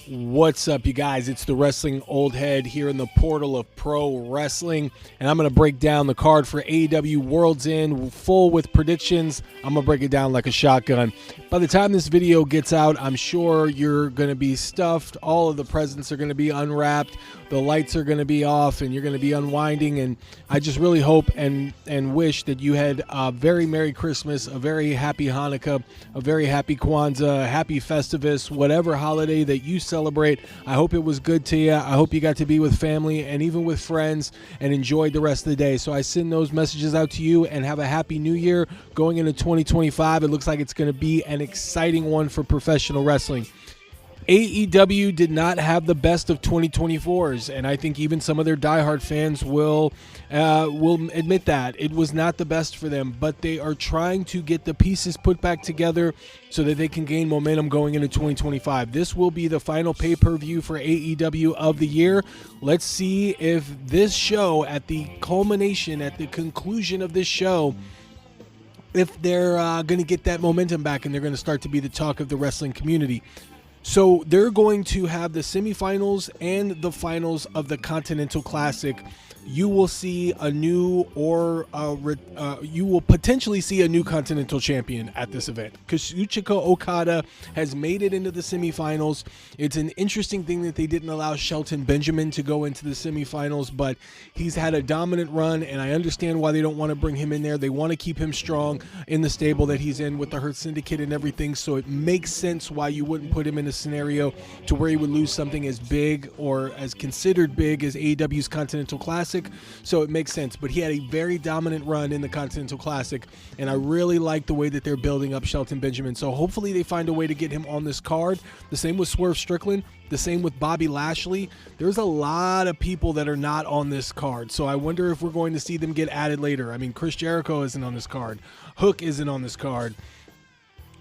What's up, you guys? It's the Wrestling Old Head here in the portal of pro wrestling, and I'm going to break down the card for AEW World's End, full with predictions. I'm going to break it down like a shotgun. By the time this video gets out, I'm sure you're going to be stuffed. All of the presents are going to be unwrapped. The lights are going to be off, and you're going to be unwinding. And I just really hope and wish that you had a very Merry Christmas, a very Happy Hanukkah, a very Happy Kwanzaa, Happy Festivus, whatever holiday that you celebrate. I hope it was good to you. I hope you got to be with family and even with friends and enjoyed the rest of the day. So I send those messages out to you and have a Happy New Year going into 2025. It looks like it's going to be an exciting one for professional wrestling. AEW did not have the best of 2024s, and I think even some of their diehard fans will admit that. It was not the best for them, but they are trying to get the pieces put back together so that they can gain momentum going into 2025. This will be the final pay-per-view for AEW of the year. Let's see if this show, at the culmination, at the conclusion of this show, if they're going to get that momentum back and they're going to start to be the talk of the wrestling community. So they're going to have the semifinals and the finals of the Continental Classic. You will see a new you will potentially see a new Continental Champion at this event. Kazuchika Okada has made it into the semifinals. It's an interesting thing that they didn't allow Shelton Benjamin to go into the semifinals, but he's had a dominant run, and I understand why they don't want to bring him in there. They want to keep him strong in the stable that he's in with the Hurt Syndicate and everything, so it makes sense why you wouldn't put him in a scenario to where he would lose something as big or as considered big as AEW's Continental Classic. So it makes sense, but he had a very dominant run in the Continental Classic, and I really like the way that they're building up Shelton Benjamin. So hopefully they find a way to get him on this card. The same with Swerve Strickland, the same with Bobby Lashley. There's a lot of people that are not on this card, so I wonder if we're going to see them get added later. I mean, Chris Jericho isn't on this card. Hook isn't on this card.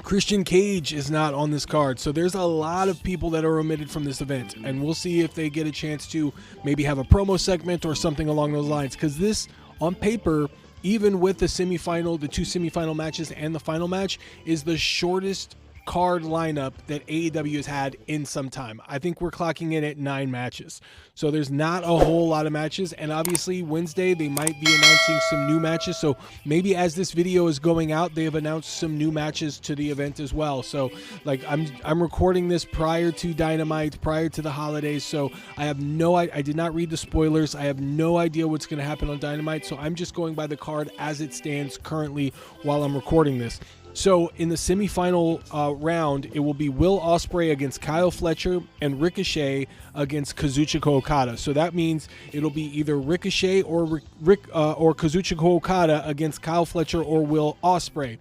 Christian Cage is not on this card. So there's a lot of people that are omitted from this event, and we'll see if they get a chance to maybe have a promo segment or something along those lines, because this, on paper, even with the semifinal, the two semifinal matches and the final match, is the shortest card lineup that AEW has had in some time. I think we're clocking in at 9 matches. So there's not a whole lot of matches, and obviously Wednesday they might be announcing some new matches. So maybe as this video is going out, they have announced some new matches to the event as well. So like I'm recording this prior to Dynamite, prior to the holidays. So I did not read the spoilers. I have no idea what's going to happen on Dynamite. So I'm just going by the card as it stands currently while I'm recording this. So in the semifinal round, it will be Will Ospreay against Kyle Fletcher and Ricochet against Kazuchika Okada. So that means it'll be either Ricochet or Kazuchika Okada against Kyle Fletcher or Will Ospreay.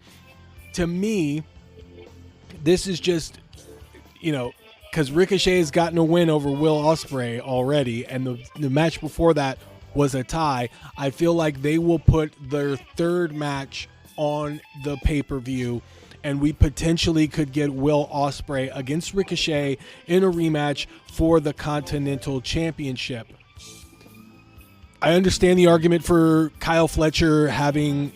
To me, this is just, because Ricochet has gotten a win over Will Ospreay already, and the match before that was a tie. I feel like they will put their third match on the pay-per-view, and we potentially could get Will Ospreay against Ricochet in a rematch for the Continental Championship. I understand the argument for Kyle Fletcher having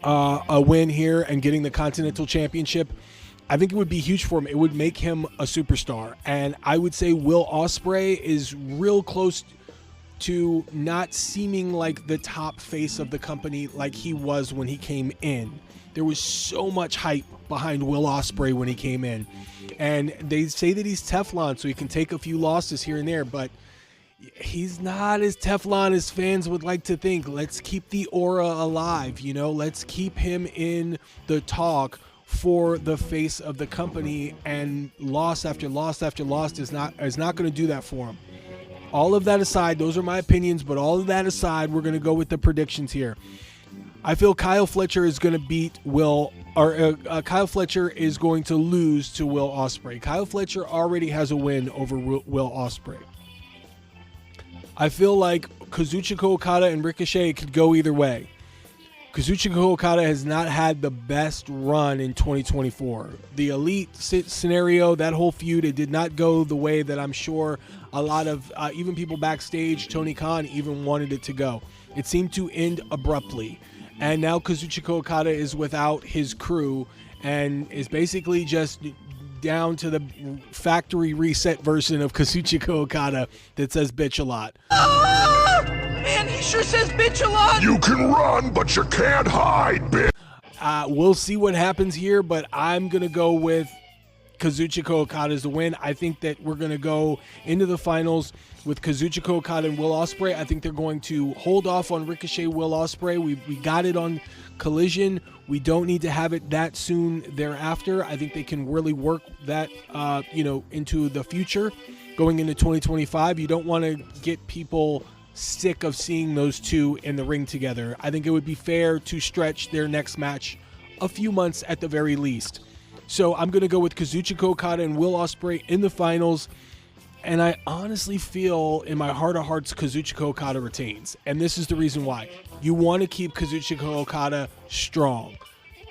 a win here and getting the Continental Championship. I think it would be huge for him. It would make him a superstar, and I would say Will Ospreay is real close to not seeming like the top face of the company like he was when he came in. There was so much hype behind Will Ospreay when he came in, and they say that he's Teflon, so he can take a few losses here and there, but he's not as Teflon as fans would like to think. Let's keep the aura alive, let's keep him in the talk for the face of the company, and loss after loss after loss is not going to do that for him. All of that aside, those are my opinions, but all of that aside, we're going to go with the predictions here. I feel Kyle Fletcher is going to Kyle Fletcher is going to lose to Will Ospreay. Kyle Fletcher already has a win over Will Ospreay. I feel like Kazuchika Okada and Ricochet could go either way. Kazuchika Okada has not had the best run in 2024. The Elite scenario, that whole feud, it did not go the way that I'm sure a lot of, even people backstage, Tony Khan even wanted it to go. It seemed to end abruptly. And now Kazuchika Okada is without his crew and is basically just down to the factory reset version of Kazuchika Okada that says bitch a lot. Man, he sure says bitch a lot. You can run, but you can't hide, bitch. We'll see what happens here, but I'm going to go with Kazuchika Okada as the win. I think that we're going to go into the finals with Kazuchika Okada and Will Ospreay. I think they're going to hold off on Ricochet, Will Ospreay. We got it on Collision. We don't need to have it that soon thereafter. I think they can really work that, into the future going into 2025. You don't want to get people sick of seeing those two in the ring together. I think it would be fair to stretch their next match a few months at the very least. So I'm going to go with Kazuchika Okada and Will Ospreay in the finals. And I honestly feel in my heart of hearts Kazuchika Okada retains. And this is the reason why. You want to keep Kazuchika Okada strong.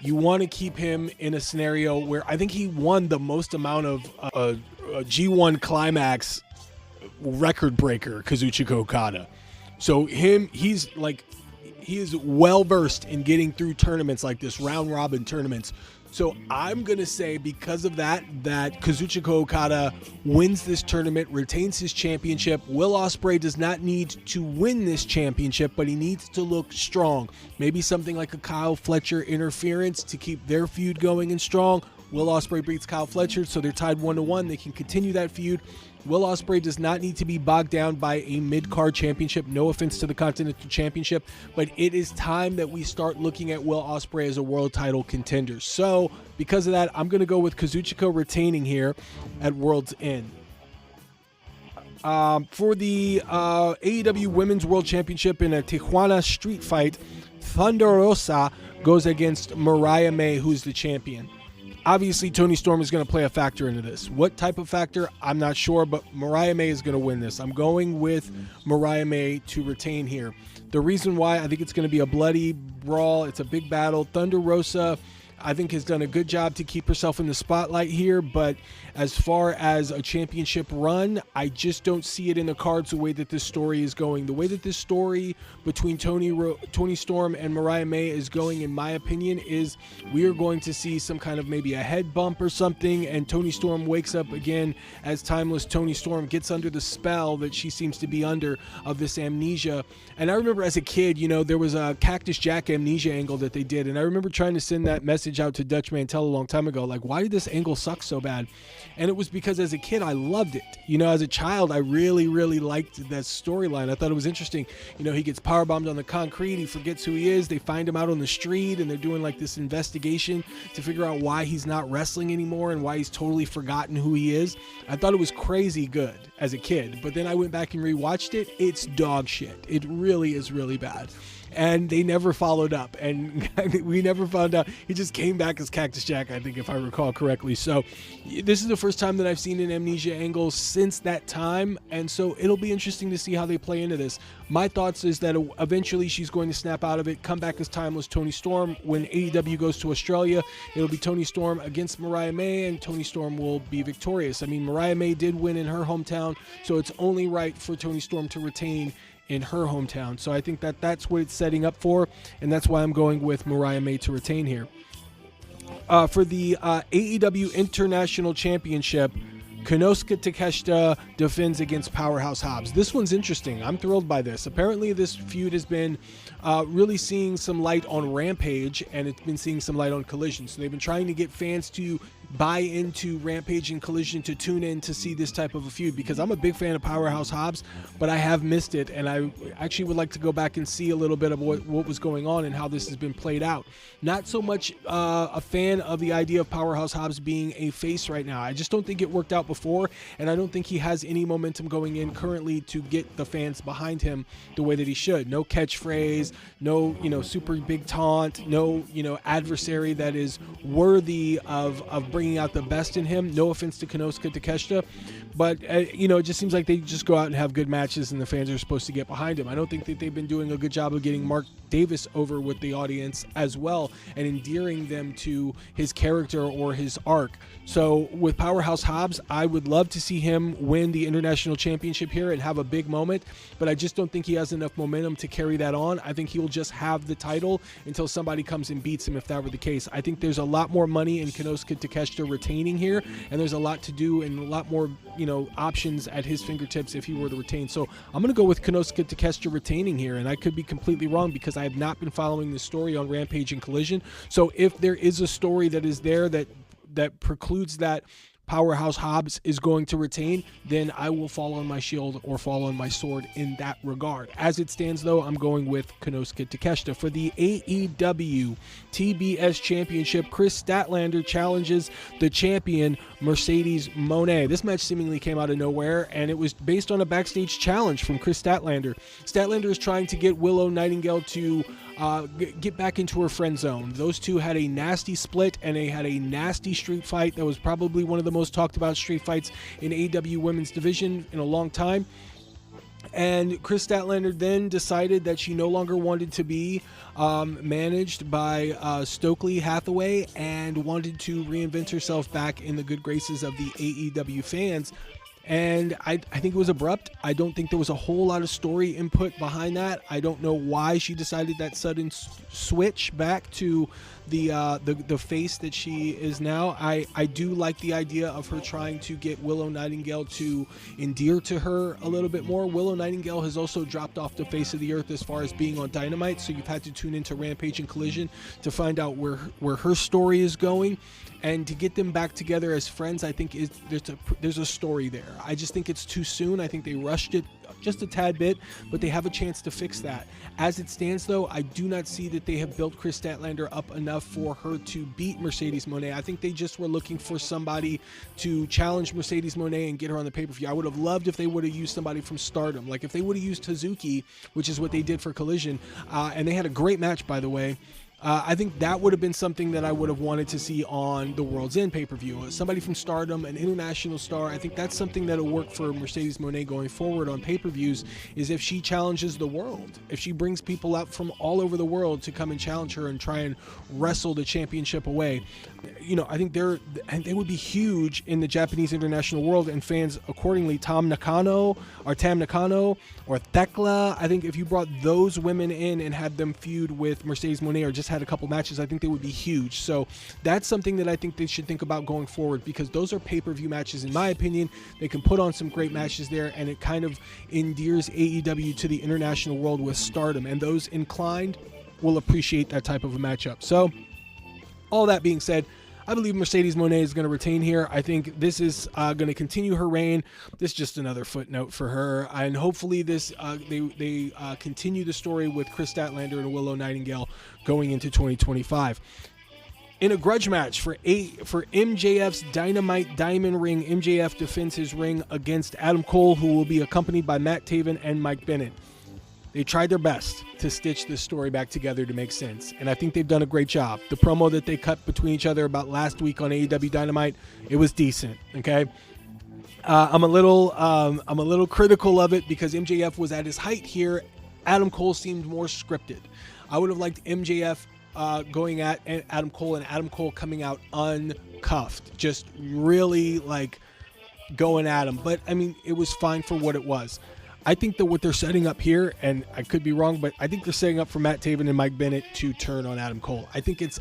You want to keep him in a scenario where I think he won the most amount of a G1 Climax record breaker, Kazuchika Okada. So he is well versed in getting through tournaments like this, round robin tournaments. So I'm going to say because of that Kazuchika Okada wins this tournament, retains his championship. Will Ospreay does not need to win this championship, but he needs to look strong. Maybe something like a Kyle Fletcher interference to keep their feud going and strong. Will Ospreay beats Kyle Fletcher, so they're tied 1-1. They can continue that feud. Will Ospreay does not need to be bogged down by a mid-card championship. No offense to the Continental Championship, but it is time that we start looking at Will Ospreay as a world title contender. So because of that, I'm going to go with Kazuchika retaining here at World's End. For the AEW Women's World Championship in a Tijuana street fight, Thunder Rosa goes against Mariah May, who's the champion. Obviously, Toni Storm is going to play a factor into this. What type of factor? I'm not sure, but Mariah May is going to win this. I'm going with Mariah May to retain here. The reason why, I think it's going to be a bloody brawl. It's a big battle. Thunder Rosa, I think, has done a good job to keep herself in the spotlight here, but as far as a championship run, I just don't see it in the cards the way that this story is going. The way that this story between Toni Storm and Mariah May is going, in my opinion, is we are going to see some kind of maybe a head bump or something, and Toni Storm wakes up again as timeless Toni Storm, gets under the spell that she seems to be under of this amnesia. And I remember as a kid, there was a Cactus Jack amnesia angle that they did, and I remember trying to send that message out to Dutch Mantel a long time ago, like, why did this angle suck so bad? And it was because as a kid, I loved it. As a child, I really, really liked that storyline. I thought it was interesting. He gets powerbombed on the concrete. He forgets who he is. They find him out on the street, and they're doing like this investigation to figure out why he's not wrestling anymore and why he's totally forgotten who he is. I thought it was crazy good as a kid. But then I went back and rewatched it. It's dog shit. It really is really bad. And they never followed up, and we never found out. He just came back as Cactus Jack, I think, if I recall correctly. So this is the first time that I've seen an amnesia angle since that time, and so it'll be interesting to see how they play into this. My thoughts is that eventually she's going to snap out of it, come back as timeless Toni Storm. When AEW goes to Australia, it'll be Toni Storm against Mariah May, and Toni Storm will be victorious. I mean, Mariah May did win in her hometown, so it's only right for Toni Storm to retain in her hometown. So I think that that's what it's setting up for, and that's why I'm going with Mariah May to retain here. For the AEW International Championship, Konosuke Takeshita defends against Powerhouse Hobbs. This one's interesting. I'm thrilled by this. Apparently this feud has been really seeing some light on Rampage, and it's been seeing some light on Collision. So they've been trying to get fans to buy into Rampage and Collision to tune in to see this type of a feud, because I'm a big fan of Powerhouse Hobbs, but I have missed it, and I actually would like to go back and see a little bit of what was going on and how this has been played out. Not so much a fan of the idea of Powerhouse Hobbs being a face right now. I just don't think it worked out before, and I don't think he has any momentum going in currently to get the fans behind him the way that he should. No catchphrase, no super big taunt, no adversary that is worthy of bringing out the best in him. No offense to Konosuke Takeshita, but it just seems like they just go out and have good matches, and the fans are supposed to get behind him. I don't think that they've been doing a good job of getting Mark Davis over with the audience as well, and endearing them to his character or his arc. So with Powerhouse Hobbs, I would love to see him win the International Championship here and have a big moment, but I just don't think he has enough momentum to carry that on. I think he will just have the title until somebody comes and beats him, if that were the case. I think there's a lot more money in Konosuke Takeshita Takeshita retaining here, and there's a lot to do and a lot more, options at his fingertips if he were to retain. So I'm going to go with Konosuke Takeshita retaining here, and I could be completely wrong because I have not been following the story on Rampage and Collision. So if there is a story that is there that precludes that Powerhouse Hobbs is going to retain, then I will fall on my shield or fall on my sword in that regard. As it stands, though, I'm going with Konosuke Takeshita. For the AEW TBS Championship, Chris Statlander challenges the champion Mercedes Moné. This match seemingly came out of nowhere, and it was based on a backstage challenge from Chris Statlander. Statlander is trying to get Willow Nightingale to get back into her friend zone. Those two had a nasty split, and they had a nasty street fight that was probably one of the most talked about street fights in AEW women's division in a long time. And Chris Statlander then decided that she no longer wanted to be managed by Stokely Hathaway and wanted to reinvent herself back in the good graces of the AEW fans. And I think it was abrupt. I don't think there was a whole lot of story input behind that. I don't know why she decided that sudden switch back to the face that she is now. I do like the idea of her trying to get Willow Nightingale to endear to her a little bit more. Willow Nightingale has also dropped off the face of the earth as far as being on Dynamite, so you've had to tune into Rampage and Collision to find out where her story is going. And to get them back together as friends, I think there's a story there. I just think it's too soon. I think they rushed it just a tad bit, but they have a chance to fix that. As it stands, though, I do not see that they have built Chris Statlander up enough for her to beat Mercedes Moné. I think they just were looking for somebody to challenge Mercedes Moné and get her on the pay-per-view. I would have loved if they would have used somebody from Stardom. Like if they would have used Hazuki, which is what they did for Collision, and they had a great match, by the way. I think that would have been something that I would have wanted to see on the World's End pay-per-view. Somebody from Stardom, an international star. I think that's something that'll work for Mercedes Moné going forward on pay-per-views, is if she challenges the world. If she brings people out from all over the world to come and challenge her and try and wrestle the championship away. I think they would be huge in the Japanese international world, and fans accordingly. Tam Nakano or Thekla. I think if you brought those women in and had them feud with Mercedes Moné or just had a couple matches, I think they would be huge. So that's something that I think they should think about going forward, because those are pay-per-view matches, in my opinion. They can put on some great matches there, and it kind of endears AEW to the international world with Stardom, and those inclined will appreciate that type of a matchup. So all that being said, I believe Mercedes Moné is going to retain here. I think this is going to continue her reign. This is just another footnote for her, and hopefully this they continue the story with Chris Statlander and Willow Nightingale going into 2025. In a grudge match for MJF's Dynamite Diamond Ring, MJF defends his ring against Adam Cole, who will be accompanied by Matt Taven and Mike Bennett. They tried their best to stitch this story back together to make sense, and I think they've done a great job. The promo that they cut between each other about last week on AEW Dynamite, it was decent. Okay, I'm a little critical of it because MJF was at his height here. Adam Cole seemed more scripted. I would have liked MJF going at Adam Cole and Adam Cole coming out uncuffed, just really like going at him. But I mean, it was fine for what it was. I think that what they're setting up here, and I could be wrong, but I think they're setting up for Matt Taven and Mike Bennett to turn on Adam Cole. I think it's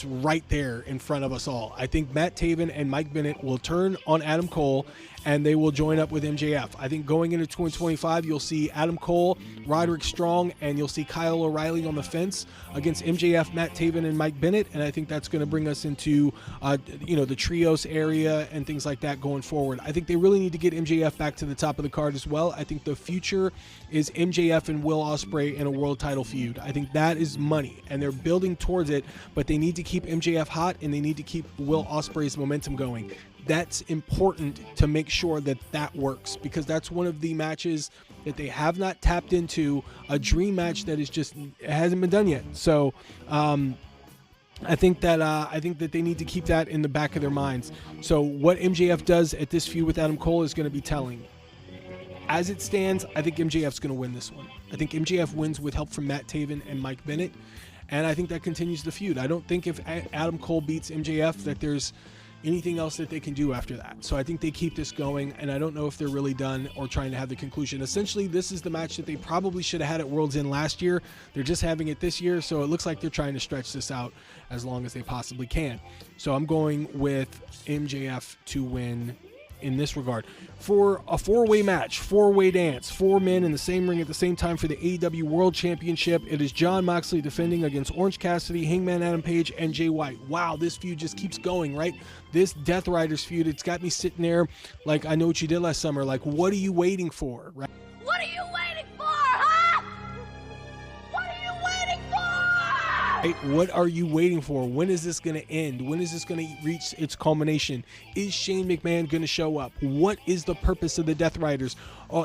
right there in front of us all. I think Matt Taven and Mike Bennett will turn on Adam Cole, and they will join up with MJF. I think going into 2025, you'll see Adam Cole, Roderick Strong, and you'll see Kyle O'Reilly on the fence against MJF, Matt Taven, and Mike Bennett. And I think that's going to bring us into, the trios area and things like that going forward. I think they really need to get MJF back to the top of the card as well. I think the future is MJF and Will Ospreay in a world title feud. I think that is money, and they're building towards it, but they need to keep MJF hot, and they need to keep Will Ospreay's momentum going. That's important to make sure that works, because that's one of the matches that they have not tapped into, a dream match that is just hasn't been done yet. So I think that they need to keep that in the back of their minds. So what MJF does at this feud with Adam Cole is going to be telling. As it stands, I think MJF's going to win this one. I think MJF wins with help from Matt Taven and Mike Bennett, and I think that continues the feud. I don't think if Adam Cole beats MJF that there's anything else that they can do after that. So I think they keep this going, and I don't know if they're really done or trying to have the conclusion. Essentially, this is the match that they probably should have had at World's End last year. They're just having it this year, so it looks like they're trying to stretch this out as long as they possibly can. So I'm going with MJF to win in this regard. For a four-way match, four-way dance, four men in the same ring at the same time for the AEW World Championship, it is Jon Moxley defending against Orange Cassidy, Hangman Adam Page, and Jay White. Wow, this feud just keeps going, right? This Death Riders feud, it's got me sitting there like, I know what you did last summer. Like, what are you waiting for, right? What are you waiting for, huh? What are you waiting for? What are you waiting for? When is this going to end? When is this going to reach its culmination? Is Shane McMahon going to show up? What is the purpose of the Death Riders?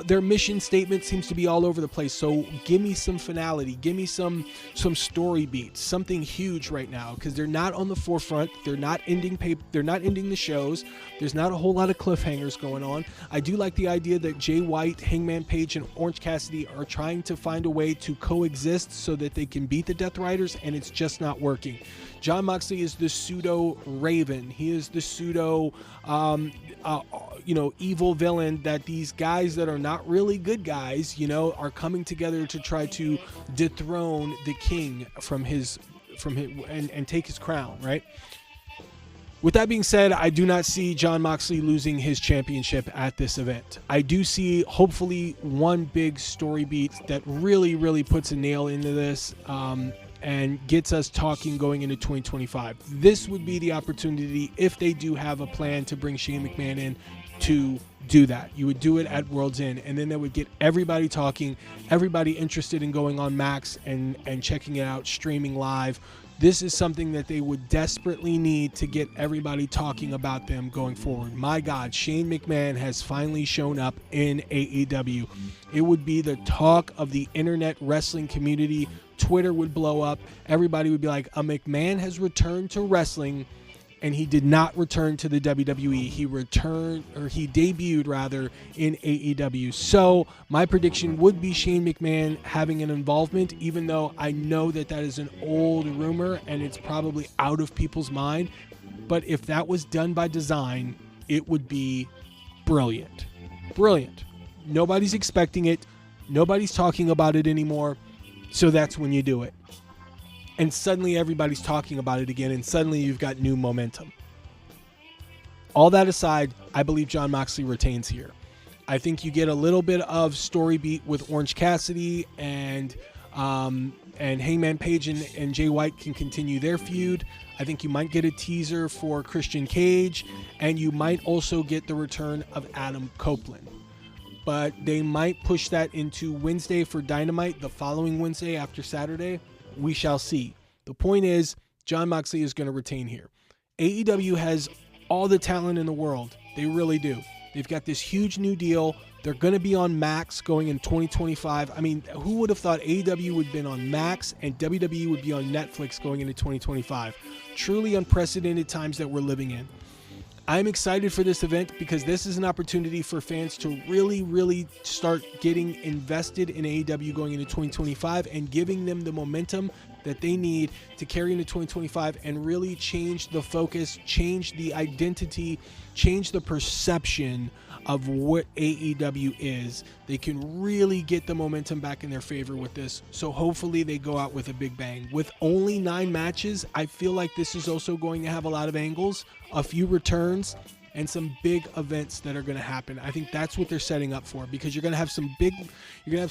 Their mission statement seems to be all over the place. So give me some finality. Give me some story beats, something huge right now, because they're not on the forefront. They're not ending the shows. There's not a whole lot of cliffhangers going on. I do like the idea that Jay White, Hangman Page, and Orange Cassidy are trying to find a way to coexist so that they can beat the Death Riders, and it's just not working. Jon Moxley is the pseudo Raven. He is the pseudo evil villain that these guys that are not really good guys, are coming together to try to dethrone the king from his and take his crown, right? With that being said, I do not see Jon Moxley losing his championship at this event. I do see, hopefully, one big story beat that really, really puts a nail into this and gets us talking going into 2025. This would be the opportunity, if they do have a plan to bring Shane McMahon in, to do that. You would do it at World's End, and then that would get everybody talking, everybody interested in going on Max and checking it out, streaming live. This is something that they would desperately need to get everybody talking about them going forward. My God, Shane McMahon has finally shown up in AEW. It would be the talk of the internet wrestling community. Twitter would blow up. Everybody would be like, a McMahon has returned to wrestling, and he did not return to the WWE. He debuted rather in AEW. So my prediction would be Shane McMahon having an involvement, even though I know that is an old rumor and it's probably out of people's mind. But if that was done by design, it would be brilliant. Brilliant. Nobody's expecting it. Nobody's talking about it anymore. So that's when you do it. And suddenly everybody's talking about it again, and suddenly you've got new momentum. All that aside, I believe Jon Moxley retains here. I think you get a little bit of story beat with Orange Cassidy, and Hangman Page and Jay White can continue their feud. I think you might get a teaser for Christian Cage, and you might also get the return of Adam Copeland. But they might push that into Wednesday for Dynamite, the following Wednesday after Saturday. We shall see. The point is, Jon Moxley is going to retain here. AEW has all the talent in the world. They really do. They've got this huge new deal. They're going to be on Max going in 2025. I mean, who would have thought AEW would have been on Max and WWE would be on Netflix going into 2025? Truly unprecedented times that we're living in. I'm excited for this event because this is an opportunity for fans to really, really start getting invested in AEW going into 2025 and giving them the momentum that they need to carry into 2025 and really change the focus, change the identity, change the perception of what AEW is. They can really get the momentum back in their favor with this. So hopefully they go out with a big bang. With only 9 matches, I feel like this is also going to have a lot of angles, a few returns, and some big events that are going to happen. I think that's what they're setting up for, because you're going to have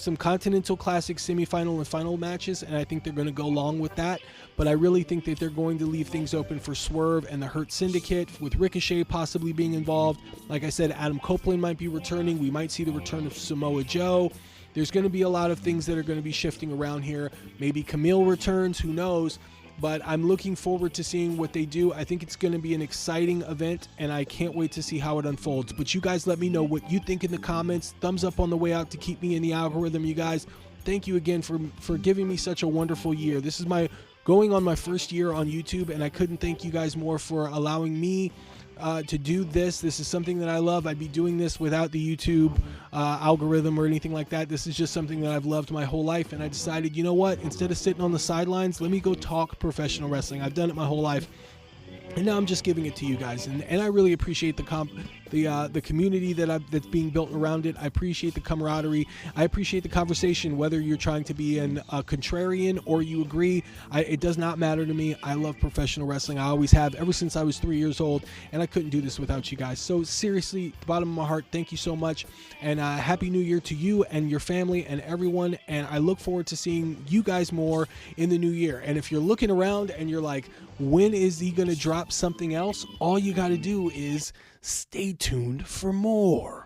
some Continental Classic semifinal and final matches, and I think they're going to go along with that. But I really think that they're going to leave things open for Swerve and the Hurt Syndicate, with Ricochet possibly being involved. Like I said, Adam Copeland might be returning. We might see the return of Samoa Joe. There's going to be a lot of things that are going to be shifting around here. Maybe Camille returns, who knows? But I'm looking forward to seeing what they do. I think it's going to be an exciting event, and I can't wait to see how it unfolds. But you guys let me know what you think in the comments. Thumbs up on the way out to keep me in the algorithm, you guys. Thank you again for giving me such a wonderful year. This is going on my first year on YouTube, and I couldn't thank you guys more for allowing me to do this. This is something that I love. I'd be doing this without the YouTube algorithm or anything like that. This is just something that I've loved my whole life, and I decided, you know what, instead of sitting on the sidelines, let me go talk professional wrestling. I've done it my whole life, And now I'm just giving it to you guys, and I really appreciate the community that's being built around it. I appreciate the camaraderie. I appreciate the conversation, whether you're trying to be a contrarian or you agree. It does not matter to me. I love professional wrestling. I always have, ever since I was 3 years old, and I couldn't do this without you guys. So seriously, bottom of my heart, thank you so much, and Happy New Year to you and your family and everyone. And I look forward to seeing you guys more in the new year. And if you're looking around and you're like, when is he going to drop something else? All you got to do is stay tuned for more.